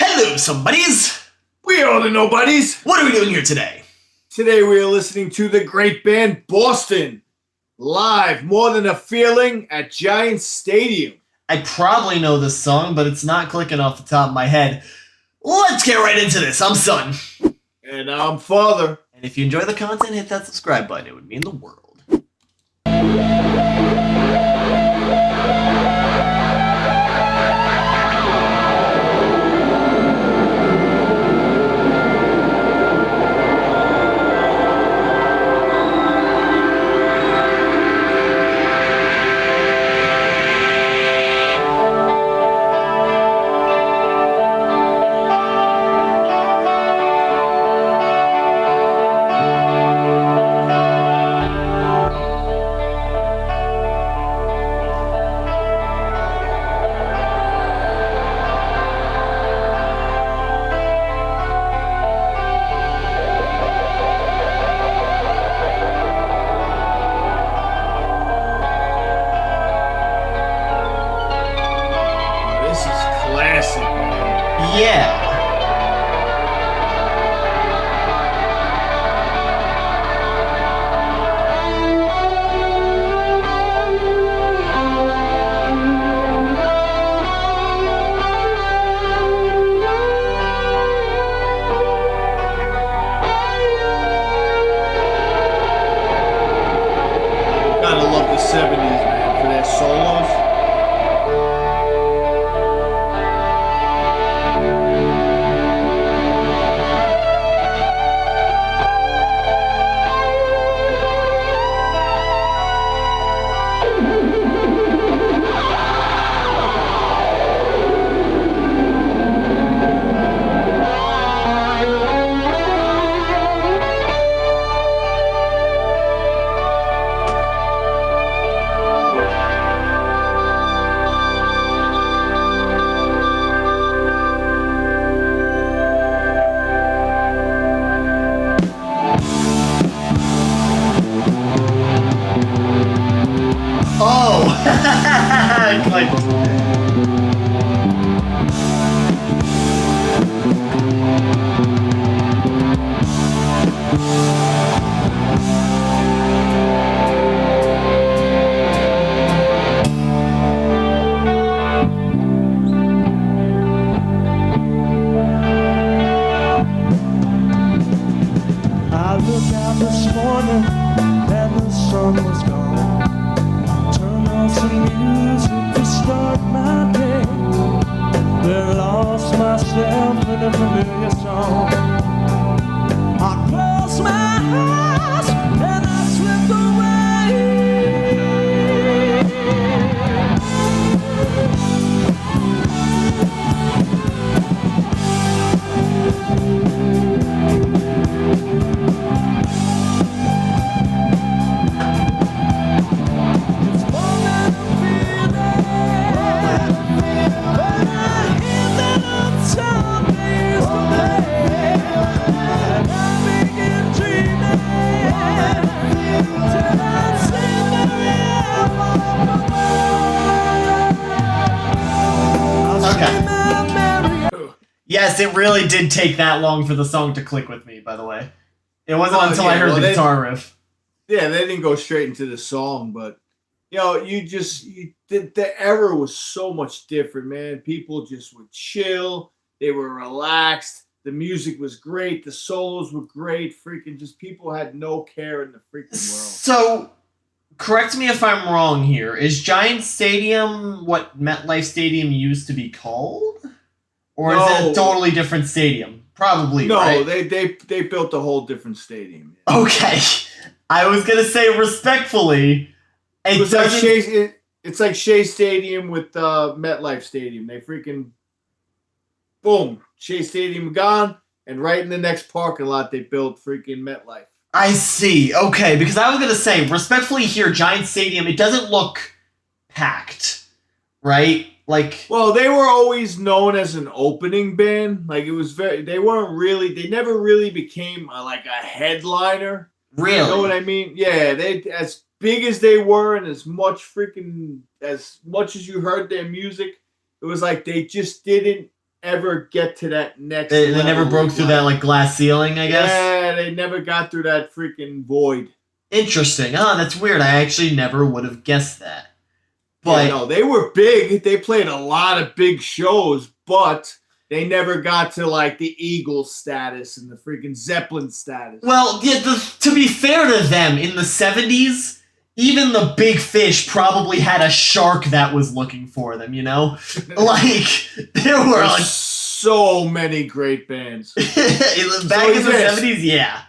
Hello, somebodies! We are the nobodies! What are we doing here today? Today we are listening to the great band Boston. Live, More Than a Feeling at Giant Stadium. I probably know this song, but it's not clicking off the top of my head. Let's get right into this. I'm Son. And I'm Father. And if you enjoy the content, hit that subscribe button. It would mean the world. Yeah. Gotta love the 70s, man, for their solos. Oh! Like... I looked out this morning and the sun was gone. Turned on some music to start my day. Then lost myself in a familiar song. I closed my eyes and I slipped away. Yes, it really did take that long for the song to click with me, by the way. It wasn't until I heard the guitar riff. Yeah, they didn't go straight into the song, but the era was so much different, man. People just would chill, they were relaxed, the music was great, the solos were great, freaking just people had no care in the freaking world. So, correct me if I'm wrong here. Is Giant Stadium what MetLife Stadium used to be called? Or is it a totally different stadium? Probably, no, right? they built a whole different stadium. Yeah. Okay. I was going to say respectfully, it's like Shea Stadium with MetLife Stadium. They freaking, boom, Shea Stadium gone, and right in the next parking lot they built freaking MetLife. I see. Okay, because I was going to say, respectfully here, Giant Stadium, it doesn't look packed, right? Like, well, they were always known as an opening band. Like, it was they never really became like a headliner. Really? You know what I mean? Yeah, they, as big as they were and as much as you heard their music, it was like they just didn't ever get to that next They level. never broke through that like glass ceiling, I guess. Yeah, they never got through that freaking void. Interesting. Oh, that's weird. I actually never would have guessed that. But yeah, no, they were big. They played a lot of big shows, but they never got to like the Eagles status and the freaking Zeppelin status. well, yeah, to be fair to them, in the 70s, even the big fish probably had a shark that was looking for them, you know? Like, there were like so many great bands. back in the 70s, yeah.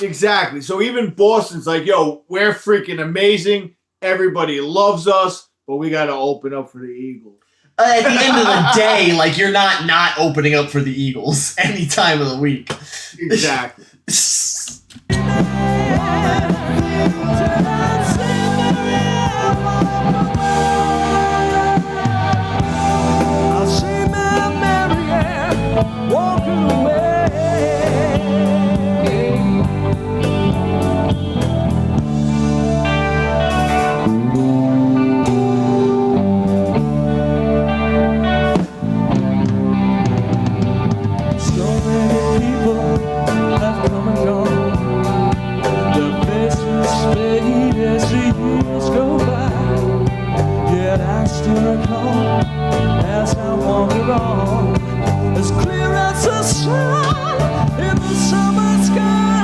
Exactly. So even Boston's like, yo, we're freaking amazing. Everybody loves us, but we got to open up for the Eagles. At the end of the day, like, you're not opening up for the Eagles any time of the week. Exactly. I see my Marianne walking away. So many people have come and gone. Their faces fade as the years go by. Yet I still recall as I wander on, as clear as the sun in the summer sky.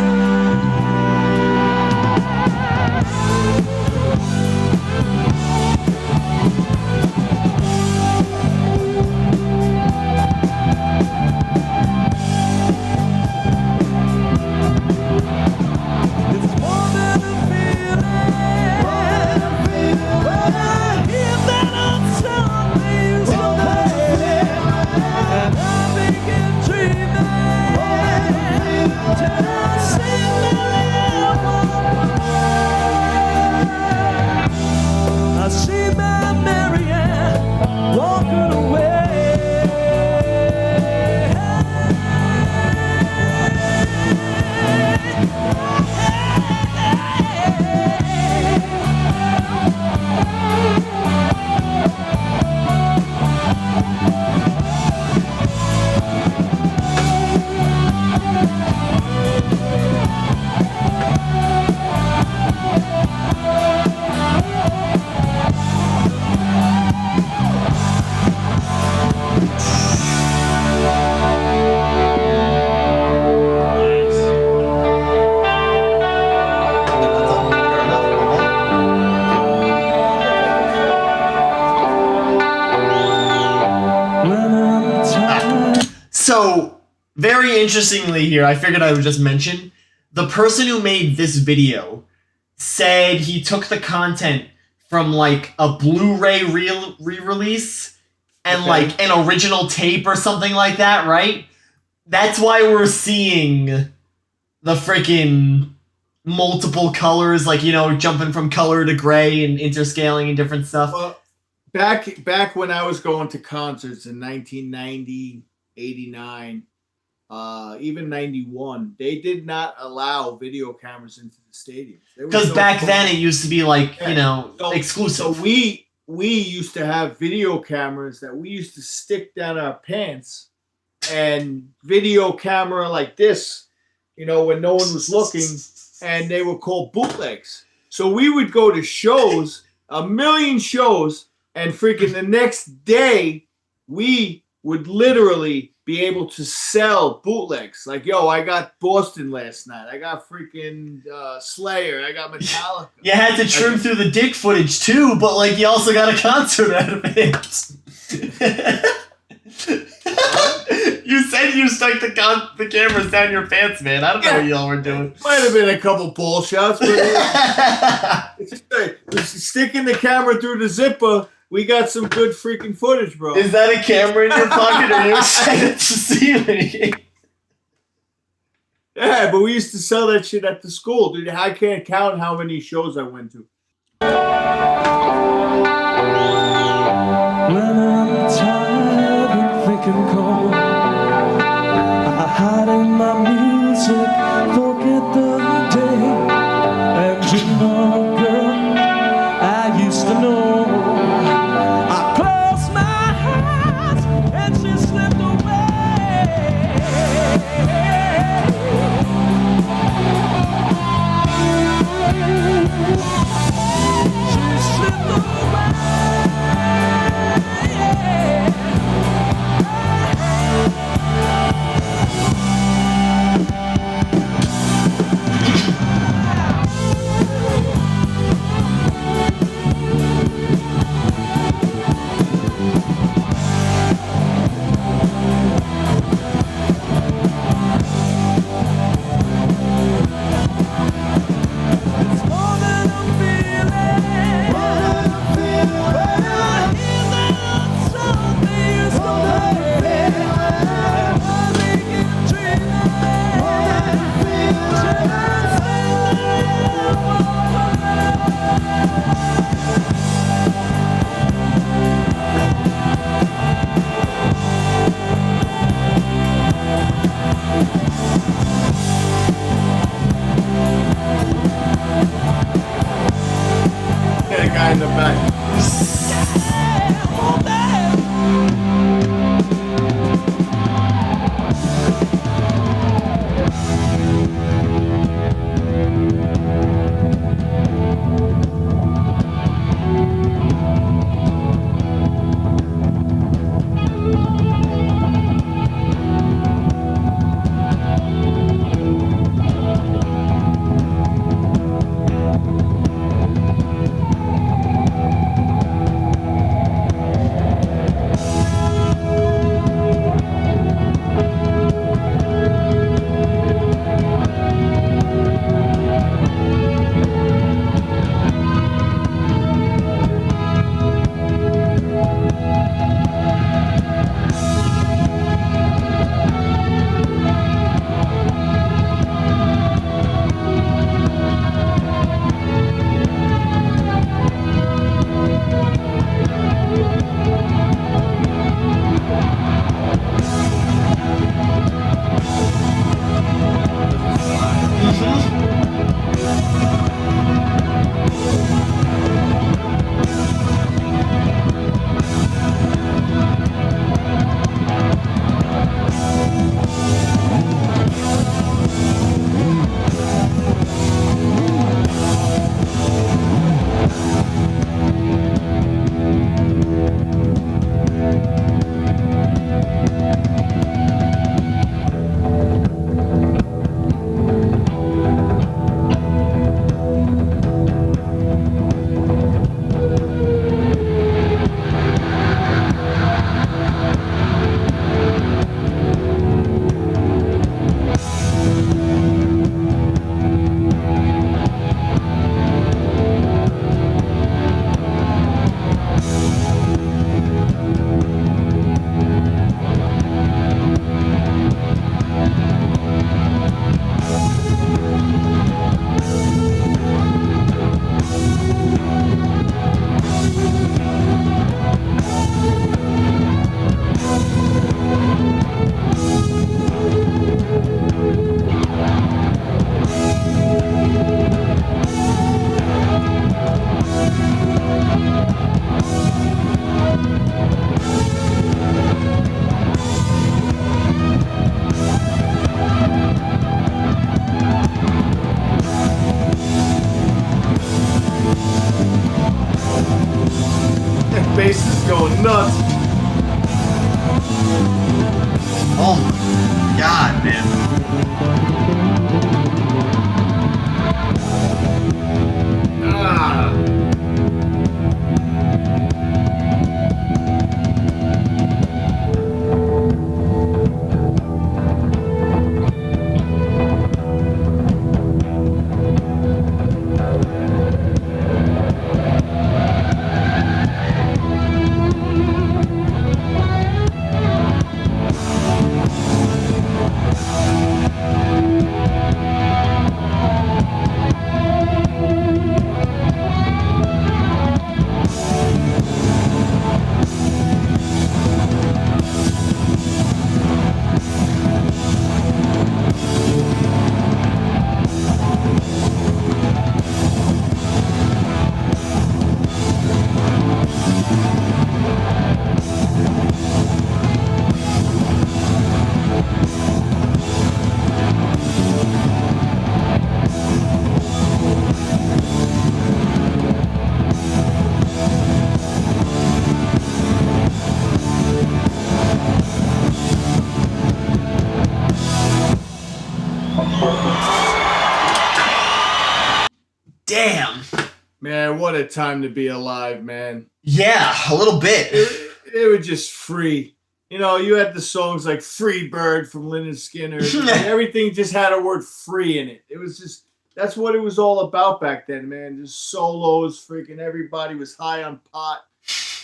It's more than a feeling. When I hear that old song they used to play, and I begin dreaming till I see Marianne. I see my Marianne walking away. When I'm tired. So, very interestingly here, I figured I would just mention, the person who made this video said he took the content from like a Blu-ray re-release and Okay. like an original tape or something like that, right? That's why we're seeing the freaking multiple colors, like, you know, jumping from color to gray and interscaling and different stuff. Well, back when I was going to concerts in 1990, 89, even 91, they did not allow video cameras into the stadiums. Because back then it used to be like, you know, exclusive. So we used to have video cameras that we used to stick down our pants, and video camera like this, you know, when no one was looking, and they were called bootlegs. So we would go to shows, a million shows, and freaking the next day we would literally be able to sell bootlegs. Like, yo, I got Boston last night. I got freaking Slayer. I got Metallica. You had to trim through the dick footage too, but like you also got a concert out of it. You said you stuck the cameras down your pants, man. I don't know what y'all were doing. Might have been a couple ball shots, but it's just like, sticking the camera through the zipper. We got some good freaking footage, bro. Is that a camera in your pocket, or are you excited to see me? Yeah, but we used to sell that shit at the school, dude. I can't count how many shows I went to. When I'm tired and thinking cold, I hide in my music, forget the day. And you know, girl, I used to know. I close my eyes a time to be alive, man. Yeah, a little bit. It was just free. You know, you had the songs like Free Bird from Lynyrd Skynyrd. Everything just had a word free in it. It was just, that's what it was all about back then, man. Just solos, freaking everybody was high on pot.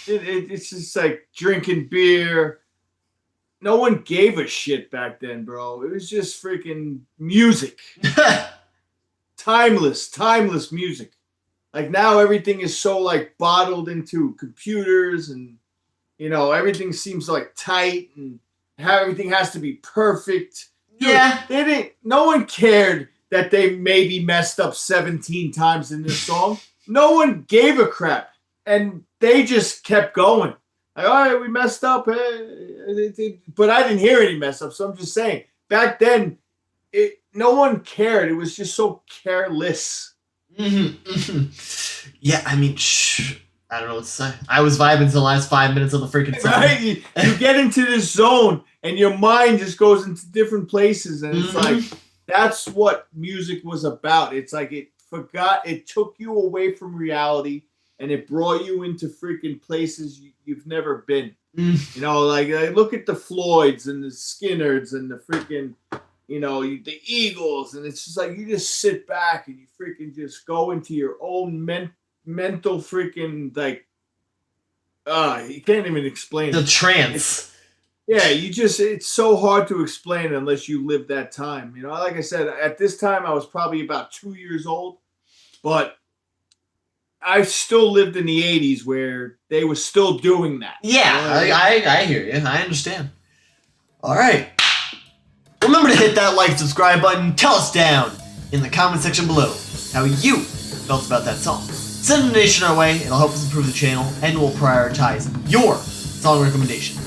It's just like drinking beer. No one gave a shit back then, bro. It was just freaking music. Timeless music. Like now everything is so like bottled into computers and, you know, everything seems like tight and how everything has to be perfect. Dude, yeah. No one cared that they maybe messed up 17 times in this song. No one gave a crap. And they just kept going. Like, all right, we messed up. But I didn't hear any mess up. So I'm just saying, back then, no one cared. It was just so careless. Yeah, I mean, I don't know what to say. I was vibing to the last 5 minutes of the freaking song. Right? You get into this zone and your mind just goes into different places. And it's like, that's what music was about. It's like it took you away from reality and it brought you into freaking places you've never been. You know, like look at the Floyds and the Skynyrds and the freaking, you know, the Eagles. And it's just like you just sit back and you freaking just go into your own mental freaking, like, you can't even explain the it. trance. It's so hard to explain unless you live that time. You know, like I said, at this time I was probably about 2 years old, but I still lived in the 80s where they were still doing that. Yeah, you know I hear you. I understand. All right. Remember to hit that like, subscribe button. Tell us down in the comment section below how you felt about that song. Send a donation our way. It'll help us improve the channel, and we'll prioritize your song recommendation.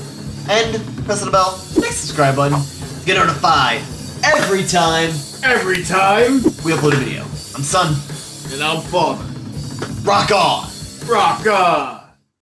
And press the bell, next subscribe button to get notified every time we upload a video. I'm Son. And I'm Father. Rock on! Rock on!